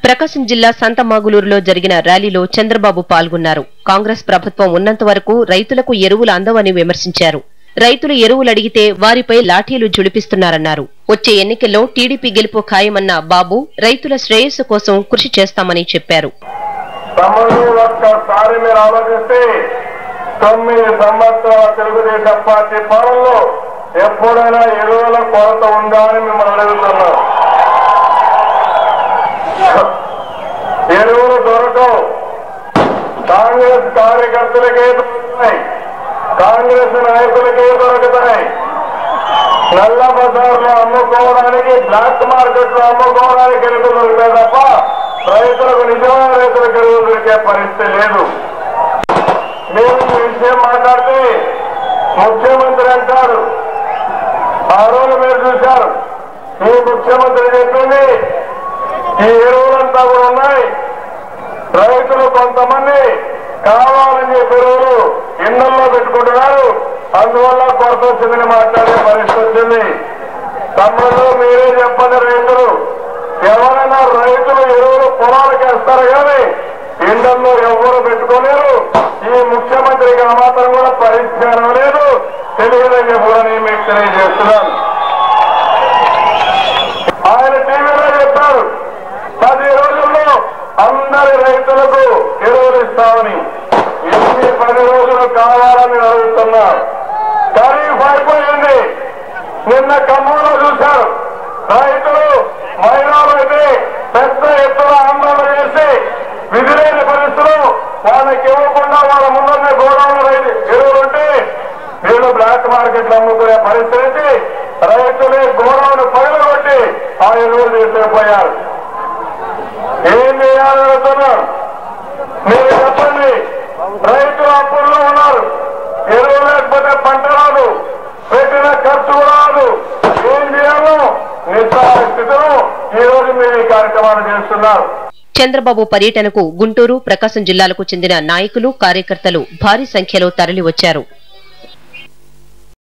ప్రకాశం జిల్లా సంతమాగులూరులో జరిగిన ర్యాలీలో చంద్రబాబు పాల్గొన్నారు. కాంగ్రెస్ ప్రభుత్వం ఉన్నంత వరకు రైతులకు ఎరువులు అందవని విమర్శించారు. రైతులు ఎరువులు అడిగితే వారిపై లాఠీలు జుళిపిస్తున్నారన్నారు. వచ్చే ఎన్నికల్లో టీడీపీ గెలుపు ఖాయమన్న బాబు రైతుల శ్రేయస్సు కోసం కృషి చేస్తామని చెప్పారు. 9 సంవత్సరాల తెలుగుదేశం పార్టీ పాలనలో ఎప్పుడైనా ఎరువుల కొరత ఉందా అని మిమ్మల్ని అడుగుతున్నాం. ఎరువులు దొరకవు. కాంగ్రెస్ కార్యకర్తలకే దొరుకుతాయి, కాంగ్రెస్ నాయకులకే దొరుకుతాయి. నల్ల బజార్లో అమ్ముకోవడానికి, బ్లాక్ మార్కెట్ లో అమ్ముకోవడానికి ఎరువులు దొరుకుతాయి తప్ప రైతులకు, నిజమైన రైతులకు ఎరువులు దొరికే పరిస్థితి లేదు. మేము ఈ విషయం మాట్లాడితే ముఖ్యమంత్రి అంటారు, ఆ రోజు మీరు చూశారు, ఈ ముఖ్యమంత్రి చెప్పింది ఈ ఎరువులంతా కూడా ఉన్నాయి, రైతులు కొంతమంది కావాలని చెప్పి ఎరువులు ఇళ్లలో పెట్టుకుంటున్నారు, అందువల్ల కొరత వచ్చిందని మాట్లాడే పరిస్థితి వచ్చింది. తమ్ముళ్ళు మీరే చెప్పండి, రైతులు ఎవరైనా రైతులు ఎరువులు పొలాలకు వేస్తారు కానీ ఇళ్లలో ఎవరు పెట్టుకోలేరు. ఈ ముఖ్యమంత్రికి ఆ మాత్రం కూడా పరిజ్ఞానం లేదు, తెలియదని కూడా నేను మీకు తెలియజేస్తున్నాను. ఆయన టీవీలో చెప్పారు 10 రోజుల్లో అందరి రైతులకు ఎరువులు ఇస్తామని. ఎన్ని 10 రోజులు కావాలని అడుగుతున్నారు. ఖరీఫ్ అయిపోయింది. నిన్న ఖమ్మంలో చూశారు, రైతులు మహిళలు అయితే పెద్ద ఎత్తున ఆందోళన చేసి విధిలేని పరిస్థితులు వాళ్ళకి ఇవ్వకుండా వాళ్ళ ముందున్న గోడౌన్లో ఎరువులుంటే వీళ్ళు బ్లాక్ మార్కెట్లు అమ్ముకునే పరిస్థితి, రైతులే గోడౌన్ పగలగొట్టి ఆ ఎరువులు తీసుకుపోయారు. ఏం చేయాలని అడుగుతున్నారు మీరు చెప్పండి. రైతులు అప్పుల్లో ఉన్నారు, ఎరువు లేకపోతే పంట రాదు, పెట్టిన ఖర్చు రాదు, ఏం చేయాలో నిస్సహాయ స్థితిలో ఈ రోజు మీరు ఈ కార్యక్రమాలు చేస్తున్నారు. చంద్రబాబు పర్యటనకు గుంటూరు, ప్రకాశం జిల్లాలకు చెందిన నాయకులు, కార్యకర్తలు భారీ సంఖ్యలో తరలివచ్చారు.